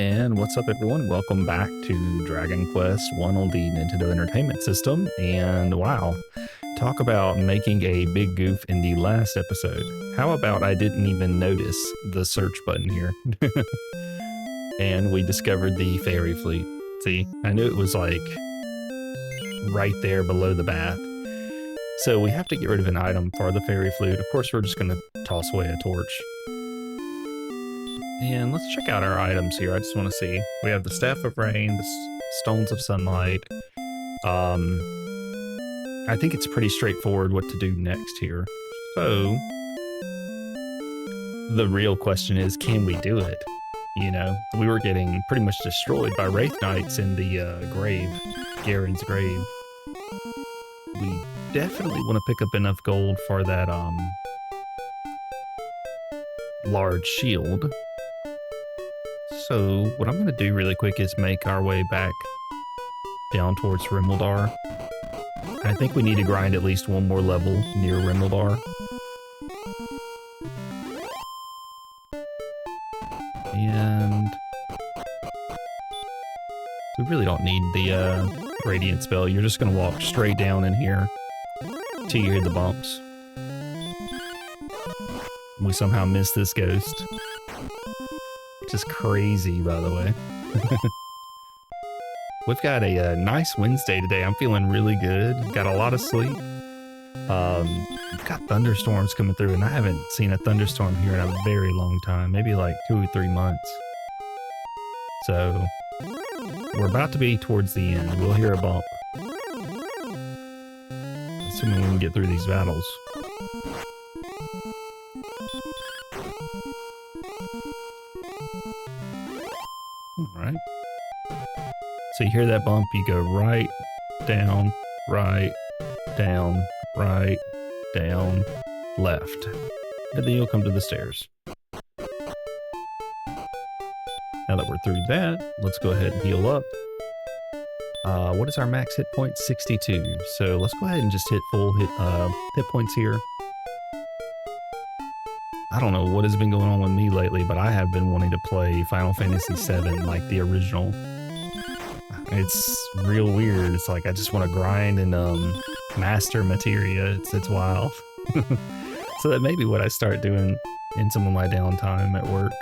And what's up, everyone? Welcome back to Dragon Quest 1 on the Nintendo Entertainment System. And wow, talk about making a big goof in the last episode. How about I didn't even notice the search button here? And we discovered the fairy fleet. See, I knew it was like right there below the bath. So we have to get rid of an item for the fairy flute. Of course, we're just going to toss away a torch. And let's check out our items here. I just want to see. We have the Staff of Rain, the Stones of Sunlight. I think it's pretty straightforward what to do next here. So, the real question is, can we do it? You know, we were getting pretty much destroyed by Wraith Knights in the grave, Garen's grave. We definitely want to pick up enough gold for that large shield. So what I'm going to do really quick is make our way back down towards Rimuldar. I think we need to grind at least one more level near Rimuldar. And we really don't need the Radiant spell. You're just going to walk straight down in here till you hear the bumps. We somehow missed this ghost. Which is crazy, by the way. We've got a nice Wednesday today. I'm feeling really good. Got a lot of sleep. We've got thunderstorms coming through, and I haven't seen a thunderstorm here in a very long time. Maybe like 2 or 3 months. So, we're about to be towards the end. We'll hear a bump. Assuming we can get through these battles. Alright. So you hear that bump, you go right, down, right, down, right, down, left. And then you'll come to the stairs. Now that we're through that, let's go ahead and heal up. What is our max hit point? 62. So let's go ahead and just hit full hit points here. I don't know what has been going on with me lately, but I have been wanting to play Final Fantasy VII like the original. It's real weird. It's like I just want to grind and master materia. It's wild. So that may be what I start doing in some of my downtime at work.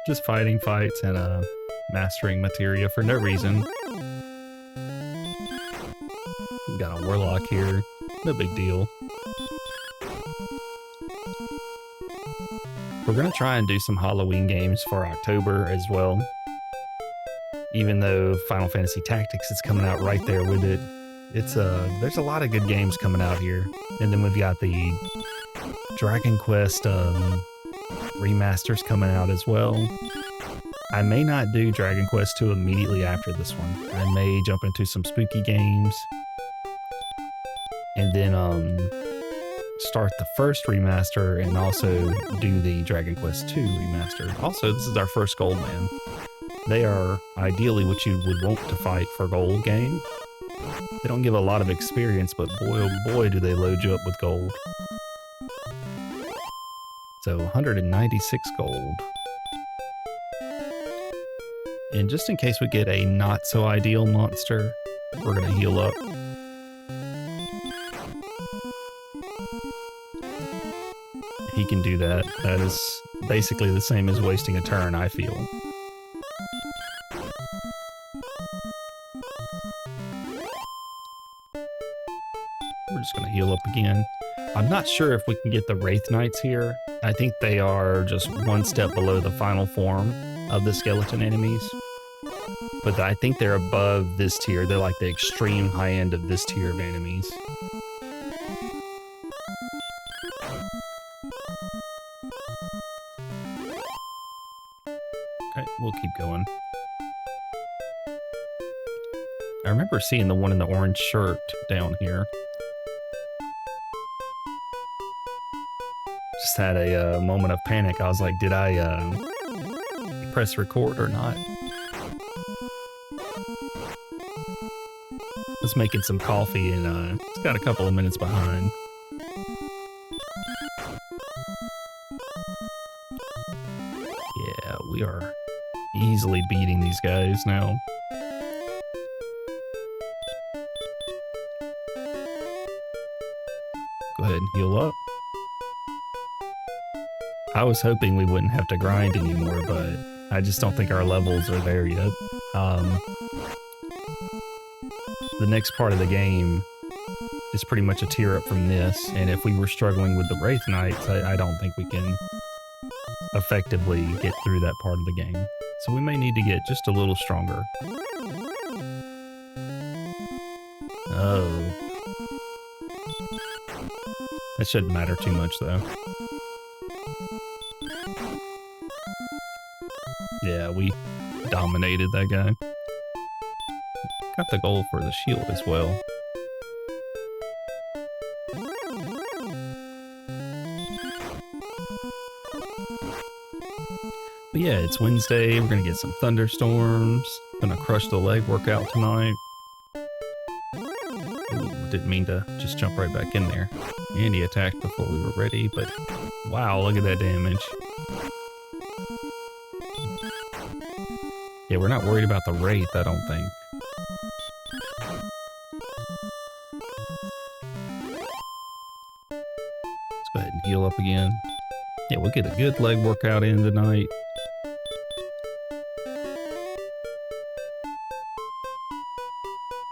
Just fighting fights and mastering materia for no reason. Got a warlock here. No big deal. We're going to try and do some Halloween games for October as well. Even though Final Fantasy Tactics is coming out right there with it. It's there's a lot of good games coming out here. And then we've got the Dragon Quest remasters coming out as well. I may not do Dragon Quest 2 immediately after this one. I may jump into some spooky games. And then start the first remaster and also do the Dragon Quest 2 remaster. Also, this is our first gold man. They are ideally what you would want to fight for gold game. They don't give a lot of experience, but boy oh boy do they load you up with gold. So 196 gold. And just in case we get a not so ideal monster, we're gonna heal up. He can do that. That is basically the same as wasting a turn, I feel. We're just going to heal up again. I'm not sure if we can get the Wraith Knights here. I think they are just one step below the final form of the skeleton enemies. But I think they're above this tier. They're like the extreme high end of this tier of enemies. We'll keep going. I remember seeing the one in the orange shirt down here. Just had a moment of panic. I was like, did I press record or not? I was making some coffee and it's got a couple of minutes behind. Yeah, we are easily beating these guys now. Go ahead and heal up. I was hoping we wouldn't have to grind anymore, but I just don't think our levels are there yet. The next part of the game is pretty much a tier up from this, and if we were struggling with the Wraith Knights, I don't think we can effectively get through that part of the game. So we may need to get just a little stronger. Oh. That shouldn't matter too much, though. Yeah, we dominated that guy. Got the goal for the shield as well. But yeah, it's Wednesday. We're gonna get some thunderstorms. Gonna crush the leg workout tonight. Ooh, didn't mean to just jump right back in there. And he attacked before we were ready, but wow, look at that damage. Yeah, we're not worried about the Wraith, I don't think. Let's go ahead and heal up again. Yeah, we'll get a good leg workout in tonight.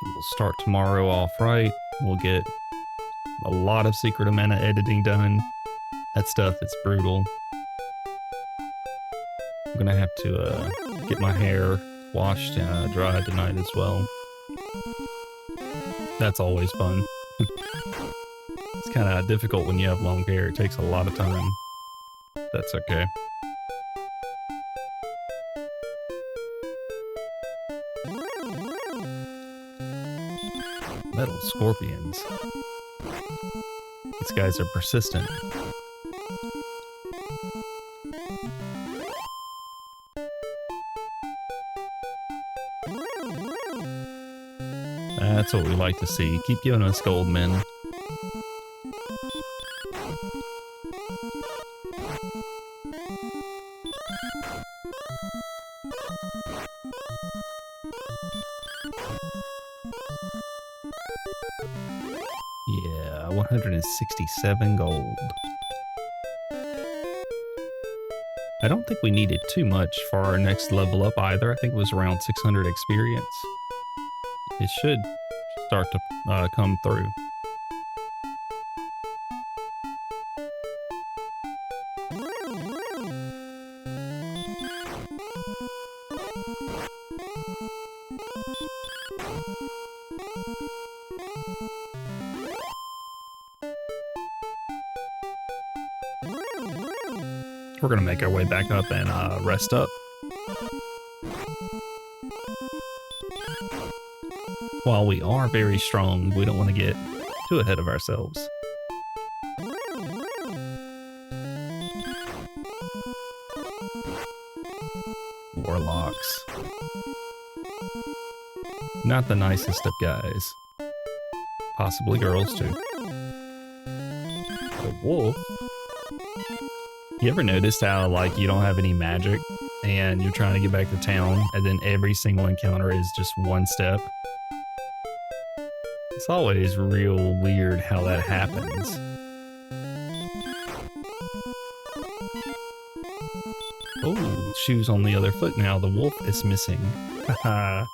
We'll start tomorrow off right. We'll get a lot of Secret of Mana editing done. That stuff is brutal. I'm gonna have to get my hair washed and dried tonight as well. That's always fun. It's kind of difficult when you have long hair. It takes a lot of time. That's okay. Metal scorpions. These guys are persistent. That's what we like to see. Keep giving us gold, men. Yeah, 167 gold. I don't think we needed too much for our next level up either. I think it was around 600 experience. It should start to come through. We're gonna make our way back up and rest up. While we are very strong, we don't want to get too ahead of ourselves. Warlocks. Not the nicest of guys. Possibly girls too. The wolf. You ever noticed how, like, you don't have any magic and you're trying to get back to town and then every single encounter is just one step? It's always real weird how that happens. Oh, shoes on the other foot now. The wolf is missing. Haha.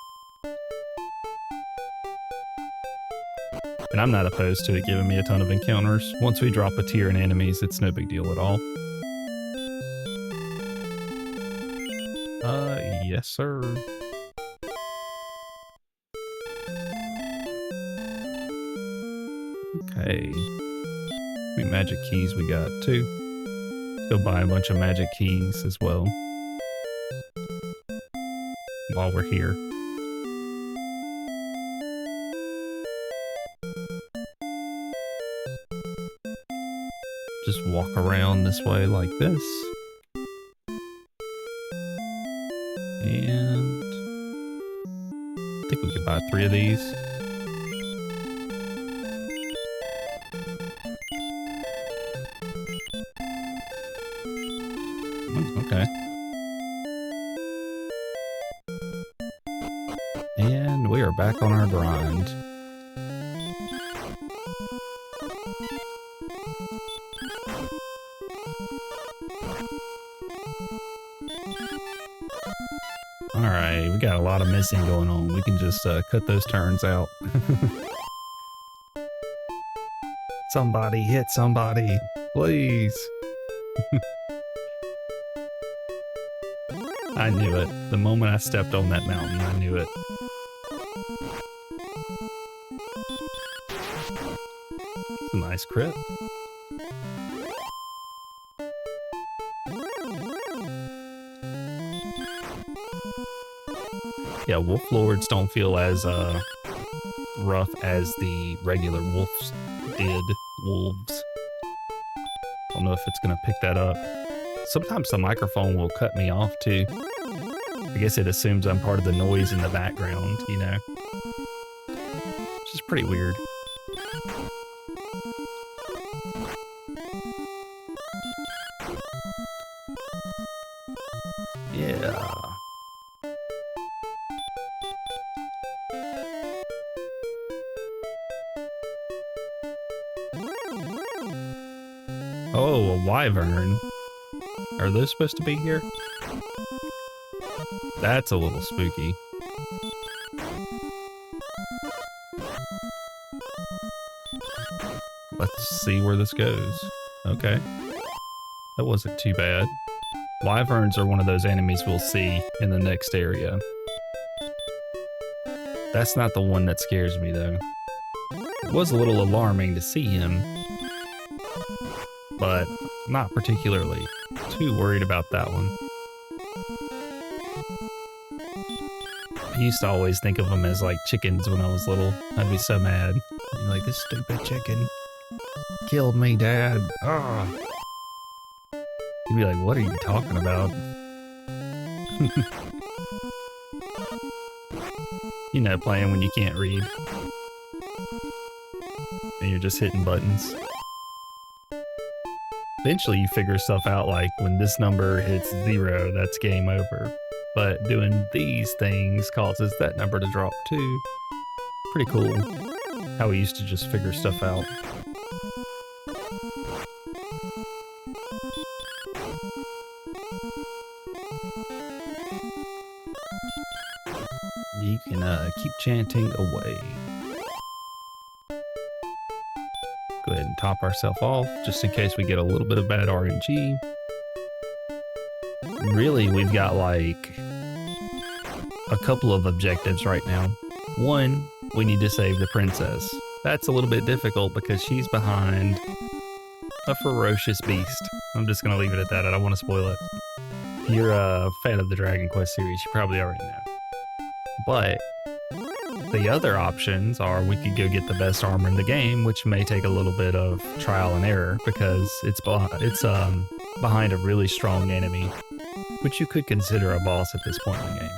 And I'm not opposed to it giving me a ton of encounters. Once we drop a tier in enemies, it's no big deal at all. Yes, sir. Okay. How many magic keys we got? 2. Let's go buy a bunch of magic keys as well. While we're here. Just walk around this way like this. And I think we could buy 3 of these. Okay. And we are back on our grind. Alright, we got a lot of missing going on. We can just cut those turns out. Somebody hit somebody, please. I knew it. The moment I stepped on that mountain, I knew it. It's a nice crit. Yeah, wolf lords don't feel as rough as the regular wolves did. Wolves. I don't know if it's gonna pick that up. Sometimes the microphone will cut me off too. I guess it assumes I'm part of the noise in the background, you know? Which is pretty weird. Yeah. Oh, a wyvern. Are those supposed to be here? That's a little spooky. Let's see where this goes. Okay. That wasn't too bad. Wyverns are one of those enemies we'll see in the next area. That's not the one that scares me, though. It was a little alarming to see him, but not particularly too worried about that one. I used to always think of them as like chickens when I was little. I'd be so mad. You're like, this stupid chicken killed me, Dad. Oh. You'd be like, what are you talking about? You know, playing when you can't read. And you're just hitting buttons. Eventually you figure stuff out, like when this number hits 0, that's game over. But doing these things causes that number to drop too. Pretty cool how we used to just figure stuff out. You can keep chanting away. Go ahead and top ourselves off, just in case we get a little bit of bad RNG. Really, we've got like a couple of objectives right now. One, we need to save the princess. That's a little bit difficult because she's behind a ferocious beast. I'm just going to leave it at that. I don't want to spoil it. If you're a fan of the Dragon Quest series, you probably already know. But the other options are we could go get the best armor in the game, which may take a little bit of trial and error because it's behind a really strong enemy, which you could consider a boss at this point in the game.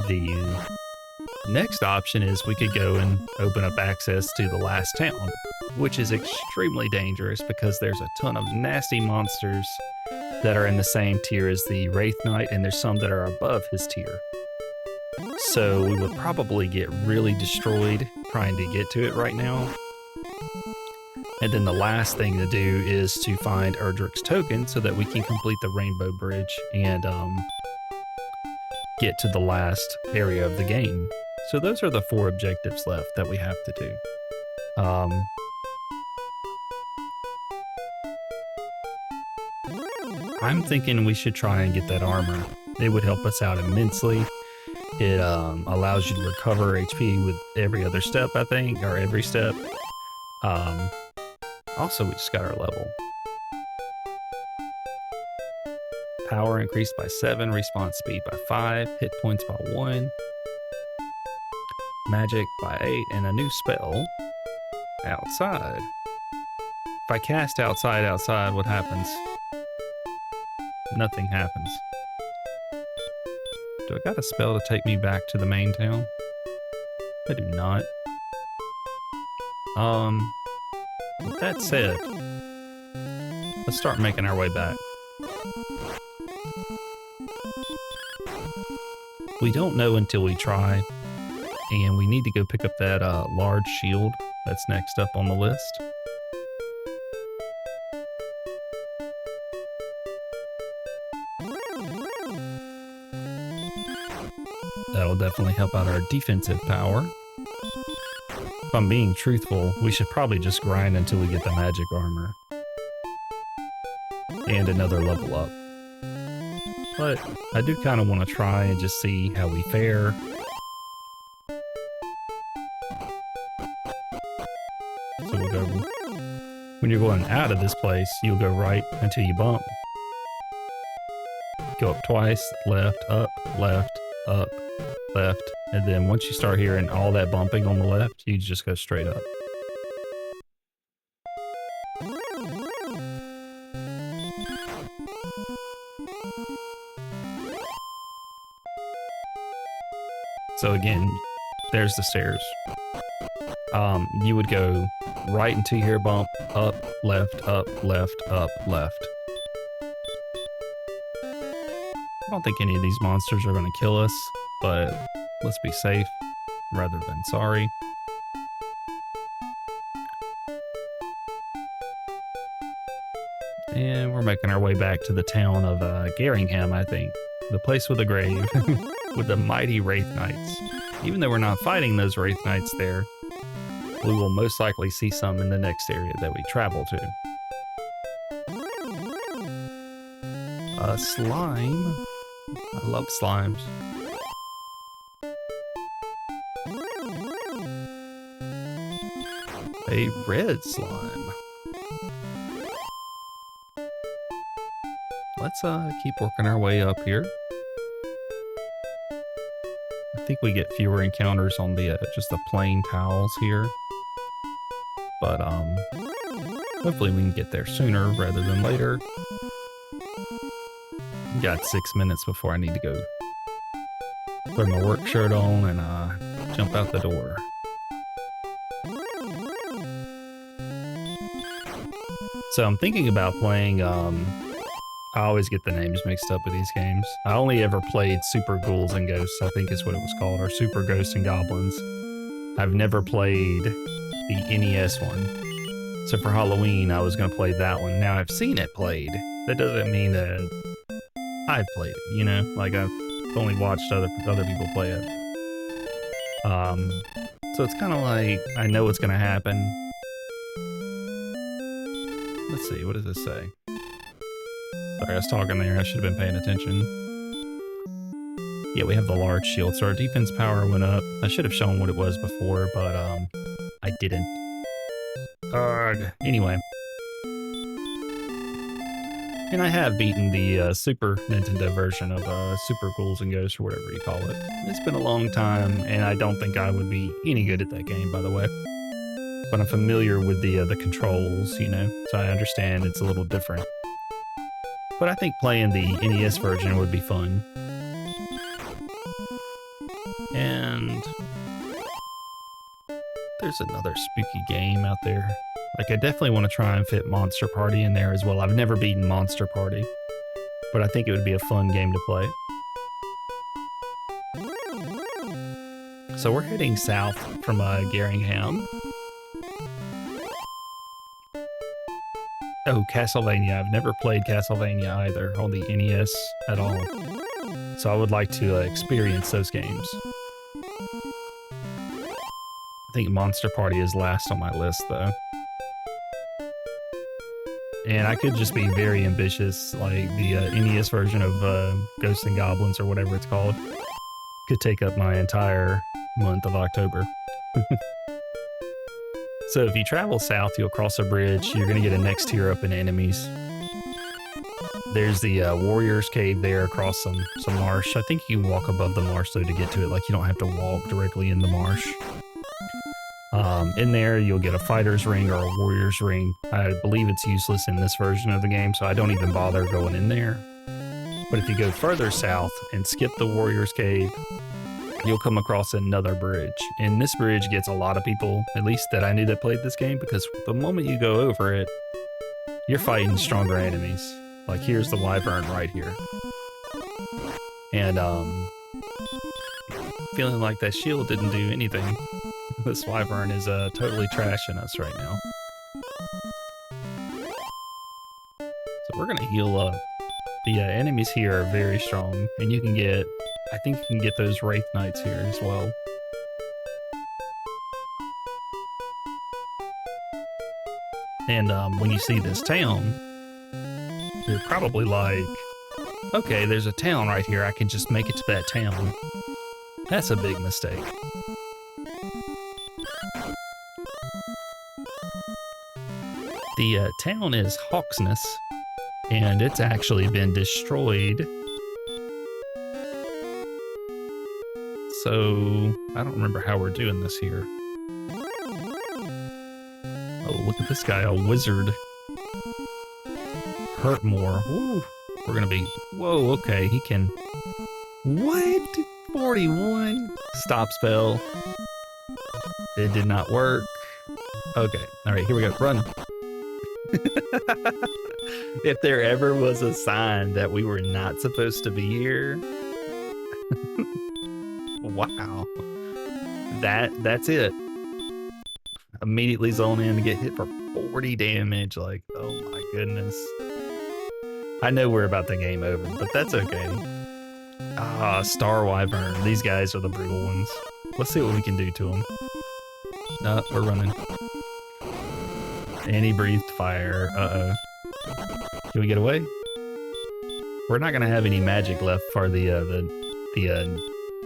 The next option is we could go and open up access to the last town, which is extremely dangerous because there's a ton of nasty monsters that are in the same tier as the Wraith Knight, and there's some that are above his tier. So we would probably get really destroyed trying to get to it right now. And then the last thing to do is to find Erdrick's token so that we can complete the Rainbow Bridge and get to the last area of the game. So those are the 4 objectives left that we have to do. I'm thinking we should try and get that armor. It would help us out immensely. It allows you to recover HP with every other step, I think, or every step. Also, we just got our level. Power increased by 7, response speed by 5, hit points by 1, magic by 8, and a new spell, outside. If I cast outside, what happens? Nothing happens. Do I got a spell to take me back to the main town? I do not. With that said, let's start making our way back. We don't know until we try. And we need to go pick up that large shield that's next up on the list. That'll definitely help out our defensive power. If I'm being truthful, we should probably just grind until we get the magic armor. And another level up. But I do kind of want to try and just see how we fare. So we'll go, when you're going out of this place, you'll go right until you bump. Go up twice, left, up, left, and then once you start hearing all that bumping on the left, you just go straight up. So again, there's the stairs. You would go right until you hear a bump, up, left, up, left, up, left. I don't think any of these monsters are going to kill us, but let's be safe rather than sorry. And we're making our way back to the town of Garingham, I think. The place with the grave, with the mighty Wraith Knights. Even though we're not fighting those Wraith Knights there, we will most likely see some in the next area that we travel to. Slime. I love slimes. A red slime. Let's keep working our way up here. I think we get fewer encounters on the just the plain towels here. But hopefully we can get there sooner rather than later. Got 6 minutes before I need to go put my work shirt on and jump out the door. So I'm thinking about playing, I always get the names mixed up with these games. I only ever played Super Ghouls and Ghosts, I think is what it was called, or Super Ghosts and Goblins. I've never played the NES one. So for Halloween, I was going to play that one. Now I've seen it played. That doesn't mean that I've played it, you know? Like I've only watched other people play it. So it's kind of like, I know what's going to happen. Let's see, what does this say? Sorry, I was talking there. I should have been paying attention. Yeah, we have the large shield, so our defense power went up. I should have shown what it was before, but I didn't. Anyway. And I have beaten the Super Nintendo version of Super Ghouls and Ghosts, or whatever you call it. It's been a long time, and I don't think I would be any good at that game, by the way. But I'm familiar with the controls, you know, so I understand it's a little different. But I think playing the NES version would be fun. And there's another spooky game out there. Like, I definitely want to try and fit Monster Party in there as well. I've never beaten Monster Party, but I think it would be a fun game to play. So we're heading south from Garingham. Oh, Castlevania. I've never played Castlevania either on the NES at all. So I would like to experience those games. I think Monster Party is last on my list, though. And I could just be very ambitious, like the NES version of Ghosts and Goblins, or whatever it's called. Could take up my entire month of October. So if you travel south, you'll cross a bridge. You're going to get a next tier up in enemies. There's the Warrior's Cave there across some marsh. I think you can walk above the marsh, though, to get to it. Like, you don't have to walk directly in the marsh. In there, you'll get a fighter's ring or a warrior's ring. I believe it's useless in this version of the game, so I don't even bother going in there. But if you go further south and skip the Warrior's Cave, you'll come across another bridge. And this bridge gets a lot of people, at least that I knew that played this game, because the moment you go over it, you're fighting stronger enemies. Like, here's the wyvern right here. And Feeling like that shield didn't do anything. This wyvern is totally trashing us right now. So we're gonna heal up. The enemies here are very strong, and you can get, I think you can get those Wraith Knights here as well. And when you see this town, you're probably like, okay, there's a town right here. I can just make it to that town. That's a big mistake. The town is Hauksness, and it's actually been destroyed. So, I don't remember how we're doing this here. Oh, look at this guy, a wizard. Hurt more. Ooh, we're gonna be, whoa, okay, he can, what? 41? Stop spell. It did not work. Okay, all right, here we go, run. If there ever was a sign that we were not supposed to be here, wow, that's it. Immediately zone in to get hit for 40 damage. Like, oh my goodness. I know we're about to game over, but that's okay. Ah, Star Wyvern. These guys are the brutal ones. Let's see what we can do to them. No, we're running. And he breathed fire. Uh-oh. Can we get away? We're not gonna have any magic left for the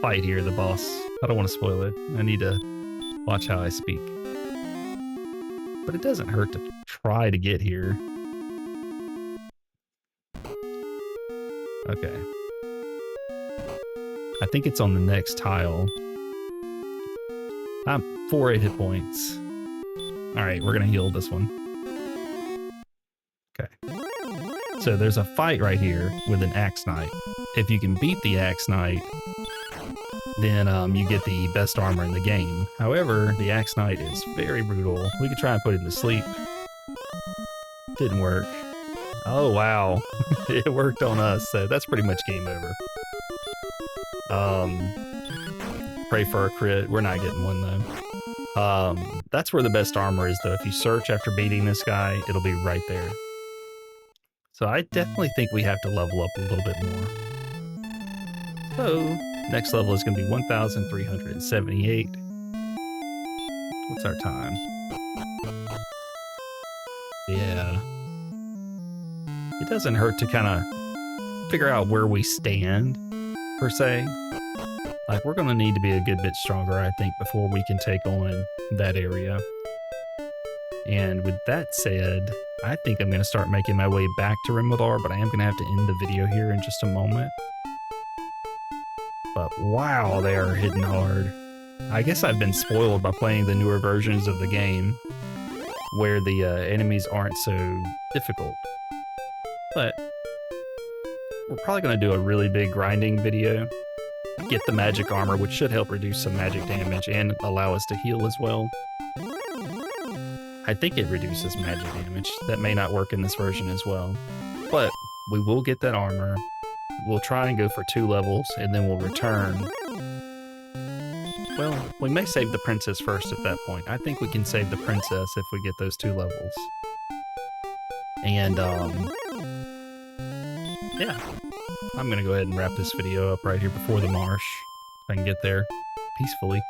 fight here, the boss. I don't want to spoil it. I need to watch how I speak. But it doesn't hurt to try to get here. Okay. I think it's on the next tile. I'm 4 hit points. Alright, we're gonna heal this one. Okay. So there's a fight right here with an Axe Knight. If you can beat the Axe Knight, then you get the best armor in the game. However, the Axe Knight is very brutal. We could try and put it to sleep. Didn't work. Oh, wow. It worked on us, so that's pretty much game over. Pray for a crit. We're not getting one, though. That's where the best armor is, though. If you search after beating this guy, it'll be right there. So I definitely think we have to level up a little bit more. So, next level is going to be 1,378. What's our time? Yeah. It doesn't hurt to kind of figure out where we stand, per se. Like, we're going to need to be a good bit stronger, I think, before we can take on that area. And with that said, I think I'm going to start making my way back to Rimaldar, but I am going to have to end the video here in just a moment. But wow, they are hitting hard. I guess I've been spoiled by playing the newer versions of the game, where the enemies aren't so difficult. But we're probably going to do a really big grinding video. Get the magic armor, which should help reduce some magic damage and allow us to heal as well. I think it reduces magic damage. That may not work in this version as well. But we will get that armor. We'll try and go for 2 levels, and then we'll return. Well, we may save the princess first at that point. I think we can save the princess if we get those 2 levels. And, yeah. I'm gonna go ahead and wrap this video up right here before the marsh. If I can get there peacefully.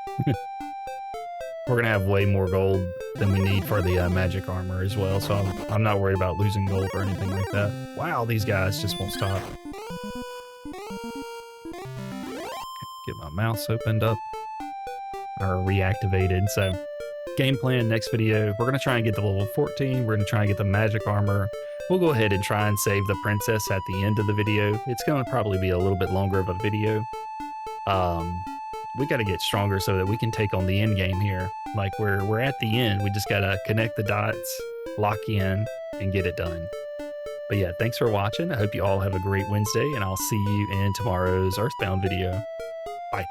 We're gonna have way more gold than we need for the magic armor as well, so I'm not worried about losing gold or anything like that. Wow, these guys just won't stop. Get my mouse opened up. Or reactivated, so game plan next video. We're gonna try and get to level 14. We're gonna try and get the magic armor. We'll go ahead and try and save the princess at the end of the video. It's gonna probably be a little bit longer of a video. We gotta get stronger so that we can take on the end game here. Like we're at the end. We just gotta connect the dots, lock in, and get it done. But yeah, thanks for watching. I hope you all have a great Wednesday, and I'll see you in tomorrow's Earthbound video. Bye.